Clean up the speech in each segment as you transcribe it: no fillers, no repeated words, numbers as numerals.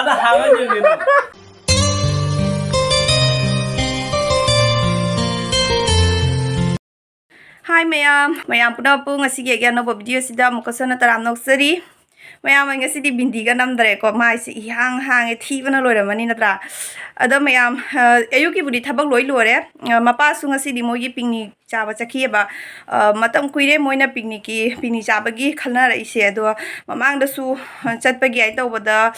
Ada hangat jadi. Hi mayam puna pu ngasi ge no video sida mukasana taram noksari mayam ngasi di bindi ga namdare ko mai si hang e thi bana loira mani natra ada mayam ayuki budi thabak loi lore mapa su ngasi di mogi pingni chaba chakhi ba matam kuire moina picnic chaba gi khalna rai se ado mamang da su chatpagi ai tawbada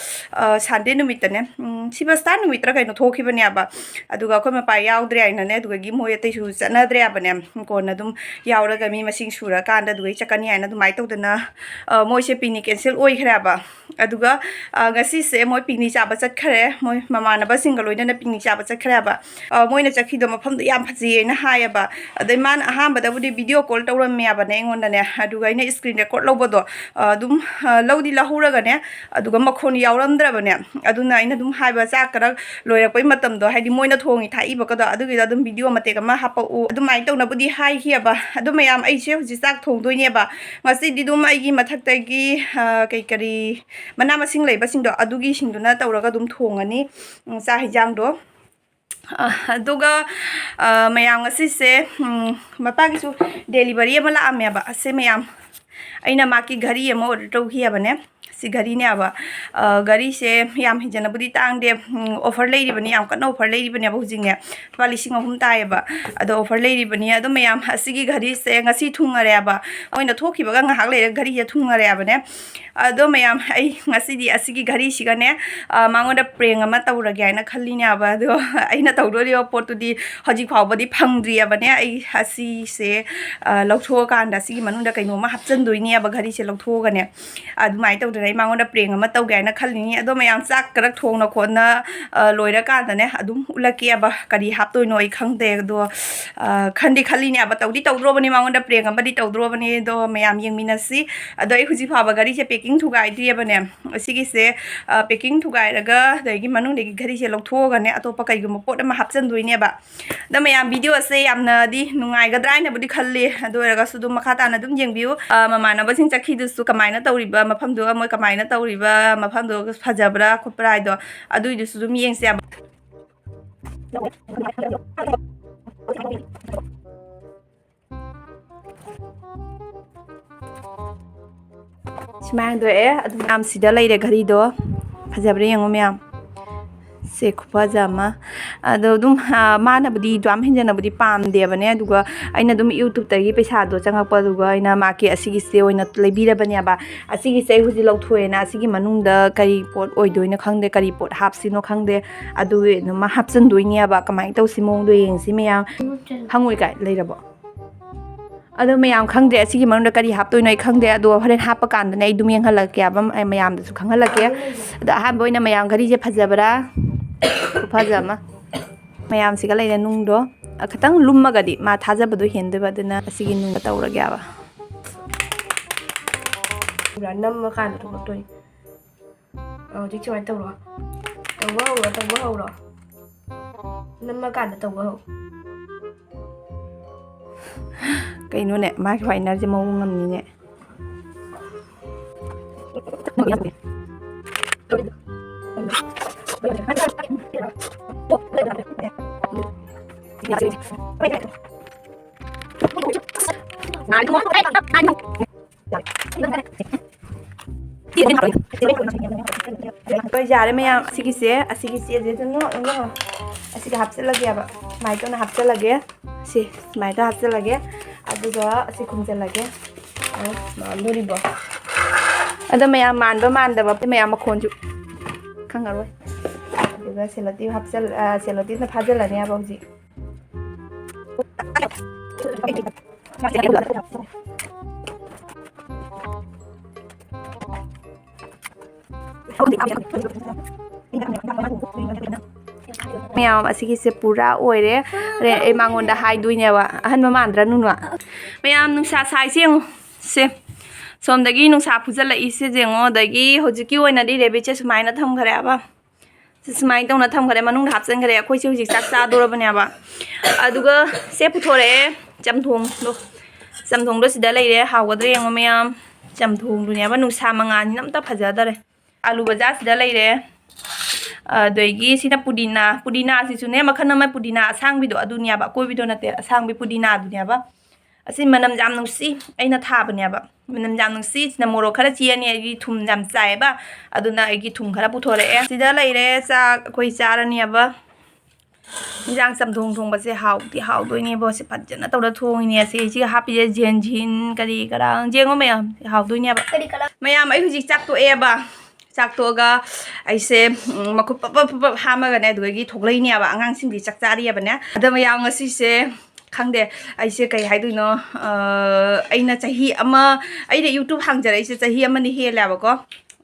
sande numitane siba star numitra kaino thoki bani aba aduga ko mapa yaudre ai nane aduga gi moya te su chanadre abane ko na dum yauraga mi masing sura kanda dugai chakani ai na dumai tawdana moise picnic cancel oi khra ba aduga ngasi se moi picnic chaba chat khare moi mamana ba single loina picnic chaba chat khra ba moina chakhi do mafam da yam phaji na haya ba adai man aham bada budi video call tawram me aba ne ngon ne aduga ina screen record lobado dum lodi lahuraga ne aduga makhon yauramdra ba ne aduna ina dum haiba cha kara loira poi matam do haidi moina thongi thai ba kada adugi da dum video mate ka ma hapa u adumai tawna budi hai hi ba adu mayam ai se huji sak thong doi ne ba ngasi di dum ai gi mathak tai gi kai kari mana masing lei ba sing do adugi sing do na tawraga dum thongani cha hijang do aduga mayam ngasi se mapa gi su delivery ama la amya ba ase mayam aina maki ghari ama order tau hi abane si ghari ne aba ghari se yam hijana budi tang de offer lei ri bani yam kana offer lei ri bani aba hujing ne pali sing ahum tai aba ado offer lei ri bani ado mayam asigi ghari se ngasi thungare aba oina thoki baga ngahak le ghari je thungare aba ne ado mayam ai ngasi di asigi ghari siga ne mangoda preng ama tawra ga na khalli ne aba ado aina tawdo ri pot tu di hoji khwa badi phangdri aba ne ai asi se lautho kanda sigi manunda kaino ma hapchan doi ne aba ghari se lautho ga ne adu mai tawda mangoda preng ama taw ga na khalli ni ado mayam chak karak thongna khona loira ka da ne adum ulaki aba kari haptoi noi khangde do khandi khalli ni aba tawdi tawdro bani mangoda preng ama di tawdro bani do mayam yengminasi ado ai huji phaba gari se packing thugai di aba ne asigi se packing thugai raga dagi manung degi gari se loktho ga ne atopa kai gum pot ama hapchan doi ne ba da mayam video ase yamna di nungai ga drai na budi khalli ado raga su dum makha ta na dum yengbiu mamana ba sing chakhi du su kamaina tawriba mafam du moi kamaina tawriba mafam du phajabra khopra do adu du su dum yengse Smang do adum am sida leire ghari do phajabre yengo myam se khupa jama ado dum mana budi dam hinjana budi pam de bane aduga aina dum youtube tagi paisa do changakpa duga aina maki asigi se oina lebira bane ba asigi se huji lokthoena asigi manungda kari pot oidoina khangde kari pot hapsino khangde adu no ma hapsan doinia ba kamai taw simong do yengsi meyam hangoi kai leirabo ado mayam khangde asigi manunda kari haptoi noi khangde ado horen hapa kan ne dum yeng halak ya bam ai mayam da su khanghalak ya da ha boina mayam gari je phajabra phajama mayam siga leina nungdo khatang lumma gadi ma thajabado hende badana asigi nung tawra gya ba nam kan to toi dik choi tawra tawra nam kan tawra kaino ne ma final je mau ngamni ne Jare mayam asigi se je no asigi hapse lagi aba mai to na hapse lagi si mai ta hapse lagi aduga asi khumse lagi lori bo ada mayam man ba mayam makhon ju khangaroi aduga selati hapse selati na phajala ne aba ji mayam asigi se pura oire re e mangonda hai duine ba ahan mamandra nunwa mayam nungsa sai se somdagi nungsa phujala ise jengo dagi hojiki oina di rebeche sumaina tham khare aba sumai tawna tham khare manung hapsan khare akhoi se hojik chak cha dorabane aba aduga se puthore chamthong do sida leire hawgadre yengo mayam chamthong du ne aba nungsa mangan namta phajadare alu baja sida leire ꯑꯗꯒꯤ ꯁꯤꯅ ꯄꯨꯗꯤꯅꯥꯁꯤꯁꯨꯅꯦ ꯃꯈꯜ ꯑꯃ ꯄꯨꯗꯤꯅꯥ ꯑꯁꯥꯡꯕꯤꯗꯣ ꯑꯗꯨꯅꯦꯕ ꯑꯀꯣꯏꯕꯤꯗꯣ ꯅꯠꯇꯦ ꯑꯁꯥꯡꯕꯤ ꯄꯨꯗꯤꯅꯥꯗꯨꯅꯦꯕ ꯑꯁꯤ ꯃꯅꯝ ꯌꯥꯝ ꯅꯨꯡꯁꯤ ꯑꯩꯅ ꯊꯥꯕꯅꯦꯕ ꯃꯅꯝ ꯌꯥꯝ ꯅꯨꯡꯁꯤ ꯁꯤꯅ ꯃꯣꯔꯣꯛ ꯈꯔ ꯆꯦꯅꯤ ꯑꯩꯒꯤ ꯊꯨꯝ ꯌꯥꯝ ꯆꯥꯏꯌꯦꯕ ꯑꯗꯨꯅ ꯑꯩꯒꯤ ꯊꯨꯝ ꯈꯔ ꯄꯨꯊꯣꯔꯛꯑꯦ ꯁꯤꯗ ꯂꯩꯔꯦ ꯆꯥꯛ ꯑꯩꯈꯣꯏ ꯆꯥꯔꯅꯦꯕ ꯏꯟꯖꯥꯡ ꯆꯝꯊꯣꯡ ꯊꯣꯡꯕꯁꯦ ꯍꯥꯎꯗꯣꯏꯅꯦꯕ ꯁꯤ ꯐꯖꯅ ꯇꯧꯔ ꯊꯣꯡꯉꯤꯅꯦ ꯁꯤꯒ ꯍꯥꯞꯄꯤꯁꯦ ꯖꯦꯟꯖꯤꯟ ꯀꯔꯤ ꯀꯔꯥ ꯌꯦꯡꯉꯣ ꯃꯌꯥꯝ ꯍꯥꯎꯗꯣꯏꯅꯦꯕ ꯃꯌꯥꯝ ꯑꯩ ꯍꯧꯖꯤꯛ ꯆꯥꯛꯇꯣꯛꯑꯦꯕ ꯆꯥꯛꯇꯣꯛꯑꯒ ꯑꯩꯁꯦ ꯃꯈꯨꯠ ꯄꯞ ꯍꯥꯝꯃꯒꯅꯦ ꯑꯗꯨꯗꯒꯤ ꯊꯣꯛꯂꯛꯏꯅꯦꯕ ꯑꯉꯥꯡꯁꯤꯡꯗꯤ ꯆꯥꯛ ꯆꯥꯔꯤꯑꯕꯅꯦ ꯑꯗ ꯃꯌꯥꯝ ꯉꯁꯤꯁꯦ ꯈꯪꯗꯦ ꯑꯩꯁꯦ ꯀꯩ ꯍꯥꯏꯗꯣꯏꯅꯣ ꯑꯩꯅ ꯑꯩꯅ ꯌꯨꯇ꯭ꯌꯨꯕ ꯍꯥꯡꯖꯔꯛꯏꯁꯦ ꯆꯍꯤ ꯑꯃꯅꯤ ꯍꯦꯜꯂꯦꯕꯀꯣ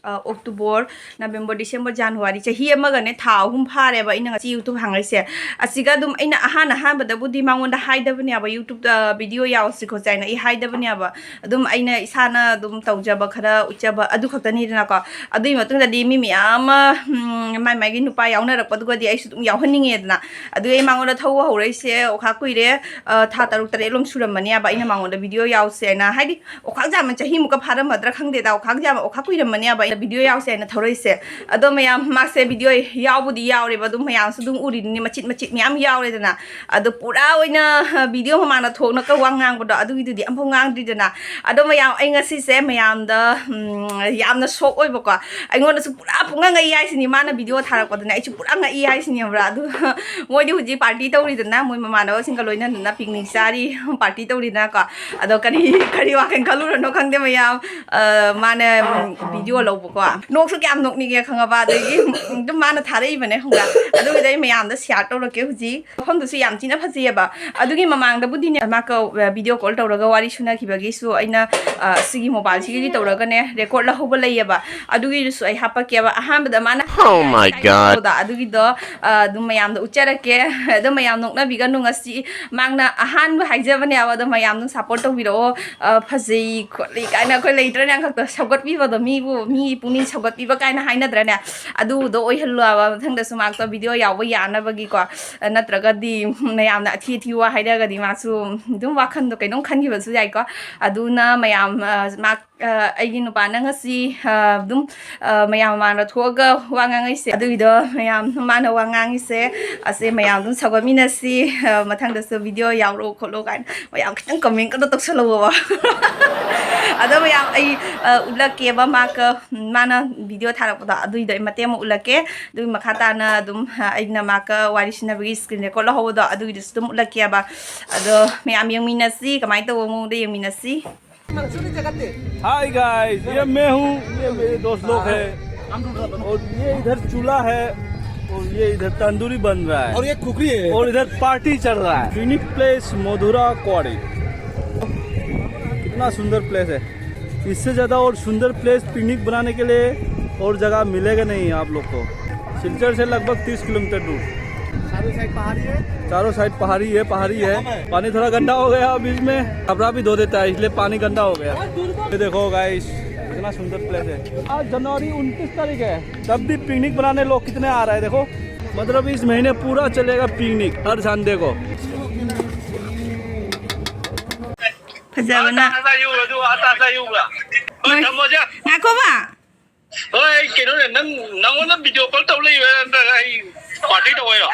ꯑꯣꯛꯇꯣꯕꯔ ꯅꯕꯦꯝꯕꯔ ꯗꯤꯁꯦꯝꯕꯔ ꯖꯅꯋꯥꯔꯤꯆꯍꯤ ꯑꯃꯒꯅꯦ ꯊꯥ 3 ꯐꯥꯔꯦꯕ ꯑꯩꯅ ꯉꯁꯤ ꯌꯨꯇ꯭ꯌꯨꯕ ꯍꯥꯡꯉꯛꯏꯁꯦ ꯑꯁꯤꯒ ꯑꯗꯨꯝ ꯑꯩꯅ ꯑꯍꯥꯟꯕꯗꯕꯨꯗꯤ ꯃꯉꯣꯟꯗ ꯍꯥꯏꯗꯕꯅꯦꯕ ꯌꯨꯇ꯭ꯌꯨꯕꯇ ꯚꯤꯗꯤꯑꯣ ꯌꯥꯎꯁꯤ ꯈꯣꯠꯁꯤ ꯍꯥꯏꯅ ꯑꯩ ꯍꯥꯏꯗꯕꯅꯦꯕ ꯑꯗꯨꯝ ꯑꯩꯅ ꯏꯁꯥꯅ ꯑꯗꯨꯝ ꯇꯧꯖꯕ ꯈꯔ ꯎꯠꯆꯕ ꯑꯗꯨ ꯈꯛꯇꯅꯤꯗꯅꯀꯣ ꯑꯗꯨꯒꯤ ꯃꯇꯨꯡꯗꯗꯤ ꯃꯤ ꯃꯌꯥꯝ ꯑꯃ ꯃꯥꯒꯤ ꯅꯨꯄꯥ ꯌꯥꯎꯅꯔꯛꯄꯗꯨꯒꯗꯤ ꯑꯩꯁꯨ ꯑꯗꯨꯝ ꯌꯥꯎꯍꯟꯅꯤꯡꯉꯦꯗꯅ ꯑꯗꯨ ꯑꯩ ꯃꯉꯣꯟꯗ ꯊꯧꯕ ꯍꯧꯔꯛꯏꯁꯦ ꯑꯣꯈꯥ ꯀꯨꯏꯔꯦ ꯊꯥ 6-7 ꯁꯨꯔꯝꯃꯅꯦꯕ ꯑꯩꯅ ꯃꯉꯣꯟꯗ ꯚꯤꯗꯤꯑꯣ ꯌꯥꯎꯁꯦꯅ ꯍꯥꯏꯗꯤ ꯑꯣꯈꯥꯛꯖꯥꯝ ꯆꯍꯤꯃꯨꯛꯀ ꯐꯥꯔꯝꯃꯗ꯭ꯔꯥ ꯈꯪꯗꯦꯗ ꯑꯣꯈꯥ ꯀꯨꯏꯔꯝꯃꯅꯦꯕ ꯑꯩꯅ ꯚꯤꯗꯤꯑꯣ ꯌꯥꯎꯁꯦ ꯍꯥꯏꯅ ꯊꯧꯔꯛꯏꯁꯦ ꯑꯗꯣ ꯃꯌꯥꯝ ꯃꯥꯁꯦ ꯚꯤꯗꯤꯑꯣ ꯌꯥꯎꯕꯨꯗꯤ ꯌꯥꯎꯔꯦꯕ ꯑꯗꯨꯝ ꯃꯌꯥꯝꯁꯨ ꯑꯗꯨꯝ ꯎꯔꯤꯗꯨꯅꯤ ꯃꯆꯤꯠ ꯃꯌꯥꯝ ꯌꯥꯎꯔꯦꯗꯅ ꯑꯗꯣ ꯄꯨꯔꯥ ꯑꯣꯏꯅ ꯚꯤꯗꯤꯑꯣ ꯃꯃꯥꯡꯗ ꯊꯣꯛꯅꯒ ꯋꯥ ꯉꯥꯡꯕꯗꯣ ꯑꯗꯨꯒꯤꯗꯨꯗꯤ ꯑꯝꯐꯥꯎ ꯉꯥꯡꯗ꯭ꯔꯤꯗꯅ ꯑꯗꯣ ꯃꯌꯥꯝ ꯑꯩ ꯉꯁꯤꯁꯦ ꯃꯌꯥꯝꯗ ꯌꯥꯝꯅ ꯁꯣꯛ ꯑꯣꯏꯕꯀꯣ ꯑꯩꯉꯣꯟꯗꯁꯨ ꯄꯨꯔꯥ ꯄꯨꯡꯉ ꯉꯛꯏ ꯍꯥꯏꯁꯤꯅꯤ ꯃꯥꯅ ꯚꯤꯗꯤꯑꯣ ꯊꯥꯔꯛꯄꯗꯅꯦ ꯑꯩꯁꯨ ꯄꯨꯔꯥ ꯉꯛꯏ ꯍꯥꯏꯁꯤꯅꯦꯕ꯭ꯔꯥ ꯑꯗꯨ ꯃꯣꯏꯗꯤ ꯍꯧꯖꯤꯛ ꯄꯥꯔꯇꯤ ꯇꯧꯔꯤꯗꯅ ꯃꯣꯏ ꯃꯃꯥꯟꯅꯕꯁꯤꯡꯒ ꯂꯣꯏꯅꯗꯅ ꯄꯤꯛꯅꯤꯛ ꯆꯥꯔꯤ ꯄꯥꯔꯇꯤ ꯇꯧꯔꯤꯗꯅꯀꯣ ꯑꯗꯣ ꯀꯔꯤ ꯋꯥꯈꯜ ꯈꯜꯂꯨꯔꯅꯣ ꯈꯪꯗꯦ ꯃꯌꯥꯝ ꯃꯥꯅ ꯚꯤꯗꯤꯑꯣ ꯂꯧꯕꯀꯣ ꯅꯣꯛꯁꯨ ꯀꯌꯥꯝ ꯅꯣꯛꯅꯤꯡꯉꯦ ꯈꯪꯉꯕ ꯑꯗꯒꯤ ꯑꯗꯨꯝ ꯃꯥꯅ ꯊꯥꯔꯛꯏꯕꯅꯦ ꯈꯪꯕ꯭ꯔꯥ ꯑꯗꯨꯒꯤꯗꯤ ꯑꯩ ꯃꯌꯥꯝꯗ ꯁꯤꯌꯥꯔ ꯇꯧꯔꯛꯀꯦ ꯍꯧꯖꯤꯛ ꯃꯐꯝꯗꯨꯁꯨ ꯌꯥꯝ ꯊꯤꯅ ꯐꯖꯩꯑꯕ ꯑꯗꯨꯒꯤ ꯃꯃꯥꯡꯗꯕꯨꯗꯤꯅꯦ ꯃꯥꯒ ꯚꯤꯗꯤꯑꯣ ꯀꯣꯜ ꯇꯧꯔꯒ ꯋꯥꯔꯤ ꯁꯨꯅꯈꯤꯕꯒꯤꯁꯨ ꯑꯩꯅ ꯁꯤꯒꯤ ꯃꯣꯕꯥꯏꯜꯁꯤꯒꯤ ꯇꯧꯔꯒꯅꯦ ꯔꯦꯀꯣꯔꯠ ꯂꯧꯍꯧꯕ ꯂꯩꯌꯦꯕ ꯑꯗꯨꯒꯤꯗꯨꯁꯨ ꯑꯩ ꯍꯥꯞꯄꯛꯀꯦꯕ ꯑꯍꯥꯟꯕꯗ ꯃꯥꯅ ꯑꯗꯨꯒꯤꯗꯣ ꯑꯗꯨꯝ ꯃꯌꯥꯝꯗ ꯎꯠꯆꯔꯛꯀꯦ ꯑꯗꯨꯝ ꯃꯌꯥꯝ ꯅꯣꯛꯅꯕꯤꯒꯅꯨ ꯉꯁꯤ ꯃꯥꯡꯅ ꯑꯍꯥꯟꯕ ꯍꯥꯏꯖꯕꯅꯦꯕ ꯑꯗꯣ ꯃꯌꯥꯝ ꯑꯗꯨꯝ ꯁꯞꯄꯣꯔꯠ ꯇꯧꯕꯤꯔꯛꯑꯣ ꯐꯖꯩ ꯈꯣꯠꯂꯤ ꯀꯥꯏꯅ ꯑꯩꯈꯣꯏ ꯂꯩꯇ꯭ꯔꯅꯦ ꯈꯛꯇ ꯁꯧꯒꯠꯄꯤꯕꯗꯣ ꯃꯤ ꯄꯨꯛꯅꯤꯡ ꯁꯧꯒꯠꯄꯤꯕ ꯀꯥꯏꯅ ꯍꯥꯏꯅꯗ꯭ꯔꯅꯦ ꯑꯗꯨꯗꯣ ꯑꯣꯏꯍꯜꯂꯨꯕ ꯃꯊꯪꯗꯁꯨ ꯃꯥꯛꯇꯣ ꯚꯤꯗꯤꯑꯣ ꯌꯥꯎꯕ ꯌꯥꯅꯕꯒꯤꯀꯣ ꯅꯠꯇ꯭ꯔꯒꯗꯤ ꯃꯌꯥꯝꯅ ꯑꯊꯤ ꯋꯥ ꯍꯥꯏꯔꯒꯗꯤ ꯃꯥꯁꯨ ꯑꯗꯨꯝ ꯋꯥꯈꯟꯗꯣ ꯀꯩꯅꯣꯝ ꯈꯟꯈꯤꯕꯁꯨ ꯌꯥꯏꯀꯣ ꯑꯗꯨꯅ ꯃꯌꯥꯝ ꯑꯩꯒꯤ ꯅꯨꯄꯥꯅ ꯉꯁꯤ ꯑꯗꯨꯝ ꯃꯌꯥꯝ ꯃꯃꯥꯡꯗ ꯊꯣꯛꯑꯒ ꯋꯥ ꯉꯥꯡꯉꯩꯁꯦ ꯑꯗꯨꯒꯤꯗꯣ ꯃꯌꯥꯝ ꯃꯥꯅ ꯋꯥ ꯉꯥꯡꯉꯤꯁꯦ ꯑꯁꯦ ꯃꯌꯥꯝ ꯑꯗꯨꯝ ꯁꯧꯒꯠꯃꯤꯟꯅꯁꯤ ꯃꯊꯪꯗꯁꯨ ꯚꯤꯗꯤꯑꯣ ꯌꯥꯎꯔꯛꯑꯣ ꯈꯣꯠꯂꯣ ꯀꯥꯏꯅ ꯃꯌꯥꯝ ꯈꯤꯇꯪ ꯀꯃꯦꯟꯠꯀꯗꯣ ꯇꯧꯁꯜꯂꯛꯑꯣꯕ ꯑꯗꯣ ꯃꯌꯥꯝ ꯑꯩ ꯎꯠꯂꯛꯀꯦꯕ ꯃꯥꯅ ꯚꯤꯗꯤꯑꯣ ꯊꯥꯔꯛꯄꯗꯣ ꯑꯗꯨꯏꯗꯣ ꯑꯩ ꯃꯇꯦꯛ ꯑꯃ ꯎꯠꯂꯛꯀꯦ ꯑꯗꯨꯒꯤ ꯃꯈꯥ ꯇꯥꯅ ꯑꯗꯨꯝ ꯑꯩꯅ ꯃꯥꯒ ꯋꯥꯔꯤ ꯁꯤꯟꯅꯕꯒꯤ ꯁ꯭ꯀ꯭ꯔꯤꯟ ꯔꯦꯀꯣꯔꯠ ꯂꯧꯍꯧꯕꯗꯣ ꯑꯗꯨꯒꯤꯗꯨꯁꯨ ꯑꯗꯨꯝ ꯎꯠꯂꯛꯀꯦꯕ ꯑꯗꯣ ꯃꯌꯥꯝ ꯌꯦꯡꯃꯤꯟꯅꯁꯤ ꯀꯃꯥꯏꯅ ꯇꯧꯕ ꯃꯑꯣꯡꯗ यंगमिनसी। हाय गाइस, ये मैं हूँ, ये मेरे दोस्त लोग हैं और ये इधर चूल्हा है और ये इधर तंदूरी बन रहा है और ये कुकरी है और इधर पार्टी चल रहा है। पिकनिक प्लेस मधुरा क्वारी, कितना सुंदर प्लेस है। इससे ज़्यादा और सुंदर प्लेस पिकनिक बनाने के लिए और जगह मिलेगा नहीं आप लोग को। सिलचर से लगभग 30 किलोमीटर दूर। चारों साइड पहाड़ी है। पानी थोड़ा गंदा हो गया बीच में, कपड़ा भी धो देता है इसलिए पानी गंदा हो गया। ये देखो गाइस, कितना सुंदर प्लेस है। आज जनवरी 29 तारीख है, तब भी पिकनिक बनाने लोग कितने आ रहे हैं देखो। मतलब इस महीने पूरा चलेगा पिकनिक, हर संडे को। फजाबना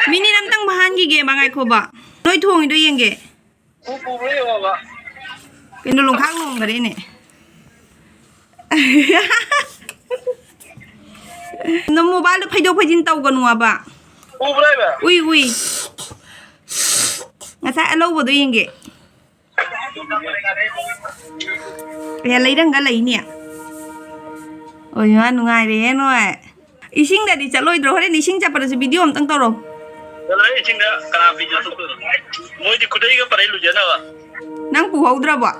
मिनिट अमतंग बहानगिगे बाङाइखोबा नोय थोंगिदो येंगे केनो लोंखां लोंगरेने न मोबाइल फैदो फैजिन तौगनुआबा उई ngasa alowdo yenge ya leiranga leine oi ma nungai re noi ising da di chaloi dro hore ni sing chapar se video amtang toro Kalau ising da kana video tu moi di kudai ga parai lu jana ba nang pu hodra ba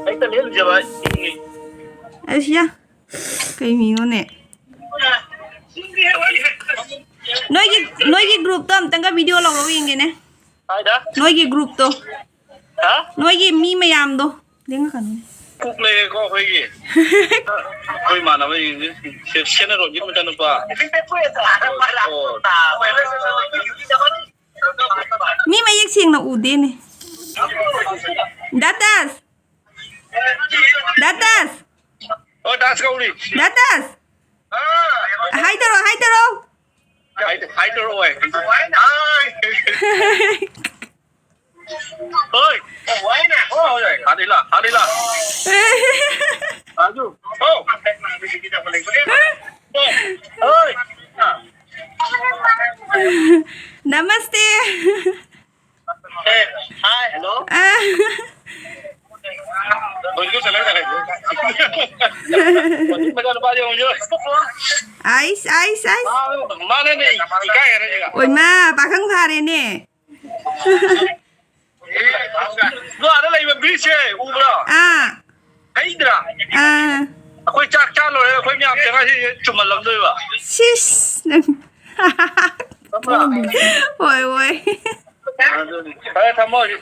ai ta le lu jaba asia kai mi no ne noi gi group to amtang ga video lo ro yenge ne ai da noi gi group to ha noi gi mi mayam do denga kan kuk le ko hoi gi koi mana ba yin se sene ro gi mata no pa mi mayek sing na ude ne datas oh das ka uri datas hai taro vãi tôi rồi vãi này ơi vãi nè ôi hả đi là chú ô ơi Namaste. hi hello Mình cứ lấy này. Mình có bao nhiêu chưa? Ice. Má lên đi, cái này gì cả. Ôi ma, bà khăng pha đây nè. Nó ở đây mà biết xe, u bro. Thấy chưa? Khôi chắc rồi, khôi nhạc tiếng ai thì chụp mặt lắm rồi bà. Sis. Ôi. Thôi thăm ơi.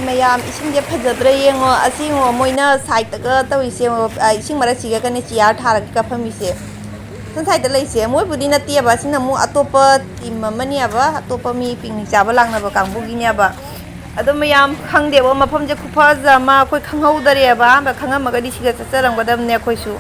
mayam ising phajadre yengo asingo moina side ta to ise ising mara chiga kane chiar thar ka phami se san side lai se moi budi na tia ba sina mu atopa tim mani aba atopa mi ping chaba langna ba kangbu gi nya ba ado mayam khangde ba mafam je khupa za ma koi khanghau dare ba ba khanga maga di siga charam gadam ne khoi su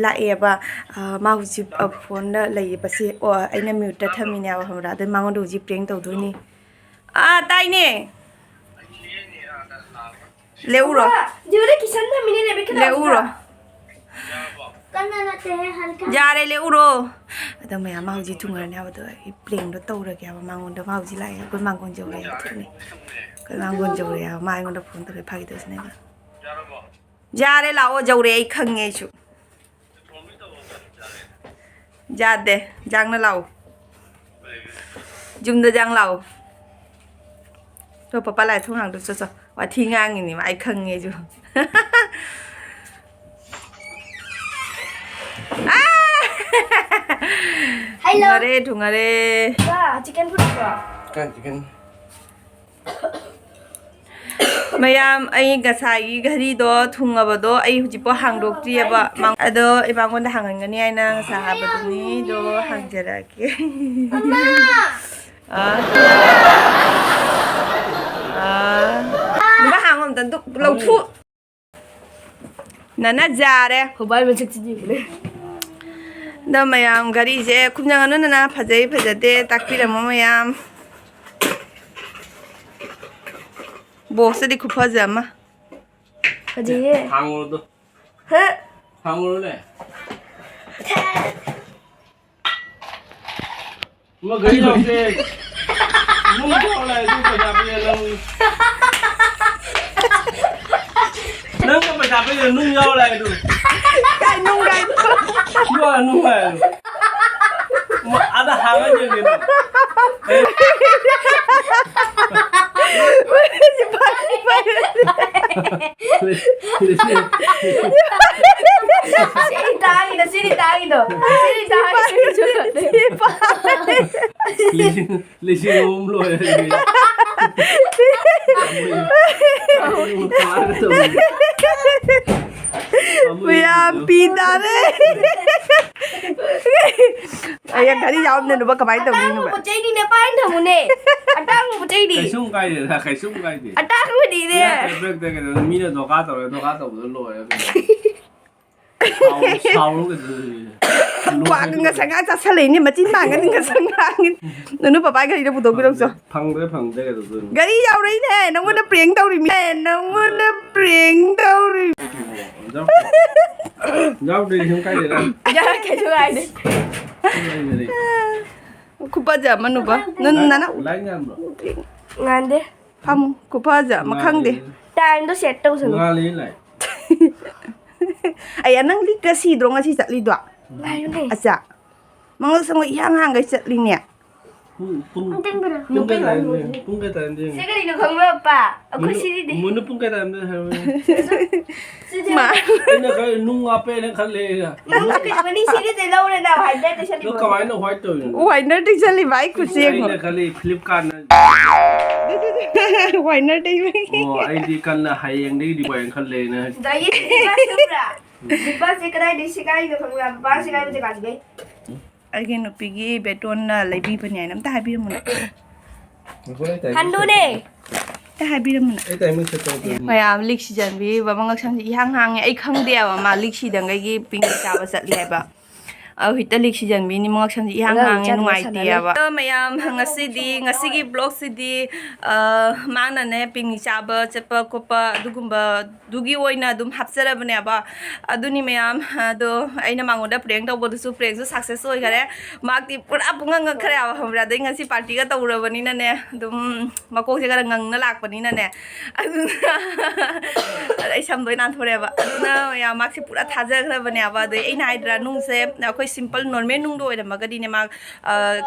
lại ba mau chụp phone đó lấy bác sĩ anh em mute thầm mình nào không đã đến mang đồ chụp riêng tàu thôi nè tay nè leo rồi leo rồi ra đây leo rồi đó mày mau chụp chung rồi nào đó riêng đó tàu rồi kìa mang đồ mau chụp lại con mang con dầu này thôi nè con mang con dầu này mai con đập phone tàu phải tới này ra đây là dầu này khăng nghe chú ra đây giang nó lâu dùng giang lâu rồi papa lại thu hàng được sao và thi ngang gì mà ai khăng nghe chưa hello thùng ở đây chicken food chicken mayam ai gasai gari do thunga ba do ai huji po hang dok tri ba mang ado ibang kon hang ngani ai na sa ha ba ni do hang jara ke mama ni ba hang om tan duk lo thu nana jare ko bai men chik ji bole da mayam gari je kumjang anu na phajai phajate takpira mayam boss di kupa jama aje hàng rồi ha hàng rồi này mà gửi đâu kì nung sao lại tôi phải làm bây giờ nung có phải làm bây giờ nung nhau lại rồi cái nung đây nung này mà ada hàng aja gitu sini tangi do lisi ngom lo ya Maya pita deh. Ayah kali jawab nih, coba kemarin tuh Atang mo pacay di na pain mo ne. Atang mo pacay di. Kai sung kai de Atang mo di de. break de cái mi nó đồ cá tàu lo ya sao lúc cái Wah, nggak sengaja salah ini macam mana nggak sengaja. Nunu papa kali dia butuh bilang so. phăng cái đó Kali jawab ini nè, nông dân prieng tàu đi nè, nông dân prieng tàu đi. Giao đi không cái gì đâu. Ja ke chu ai di. Kupa aja mana ba? Nana. Lấy ngan rồi. Ngan de. Kamu kupa aja, makan deh. Time do set tau sunu. Ngan lý lại. Ayah nang li kasi drong asi sak li dua. Ayo ne. Asa. Mangal sango ihang hang guys sak li nya. Pung cái tay đi. Sige di no khong lo pa. Aku sini de. Muốn pung cái tay đi hay Ma. nó cái nung apa nó khăn lê à. Aku mani sini de lo na na hai de sa di. Nó cầm máy nó hoài tuổi. Why not exactly why kucing? Ini kali Flipkart ไหวนะได้ไหม โอ้ไอ้ดีกันนะหายยังดีกว่ายังคันเลยนะ Dahil di ba? Di ba si Kray di si Kray do kung ba si Kray mo di kasi be? ไอ้กินหนูปีกี้เบตวนอะไรบีเป็นไงน้ำตาบีมัน Hando ne. ตาบีมัน ไอ้แต่มึงจะโตเป็น พยายามลิกชิจันบีว่ามันก็ช่างที่ห่างๆไอ้ข้างเดียวมาลิกชิดังไอ้กี่ปิงกาบสัตว์เลยแบบหิตลิกชิจันบีนี่มันก็ช่างที่ห่างๆนุ่งไอเดียว่าพยายามngasi gi blog si di mana ne ping chaba chepa kopa dugumba dugi oina dum hapsara bane ba aduni mayam do aina mangoda prank taw bodu su prank su success oi gare mak ti pura punga nga khare aba hamra dei ngasi party ga tawra bani na ne dum makok se ga ngang na lak bani na ne aduna ai sam doi nan thore ba aduna ya mak se pura thaja khare bani aba dei aina hydra nung se akoi simple normal nung do oida magadi ne mak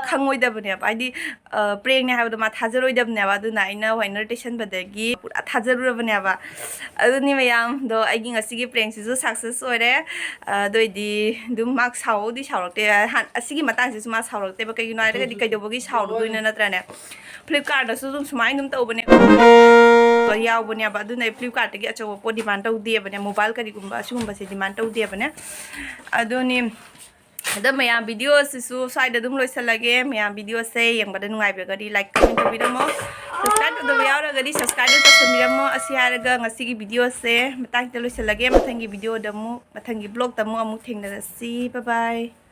khangoi da bani ba ai prank ne ha do ma thaja roi da bani ba aduna aina wainer station badagi pura thaja ru bani ba aduni mayam do ai gi ngasi gi prank su success oire doi di dum mak sau di saurokte asigi matang se ma saurokte ba kai nai ga di kai do bogi sauru doina natra ne Flipkart da su dum sumai dum ta ubane to yaw bane ba aduna Flipkart gi acho po demand ta udi bane mobile kari gumba sugumba se demand ta udi bane aduni da maya video se su side da dum loisalage maya video se yang bada nungai be gadi like comment to video mo subscribe to yaw ra gadi subscribe to samira mo asi haraga ngasi gi video se matang ta loisalage matang gi video da mo matang gi blog da mo amu thengna si bye bye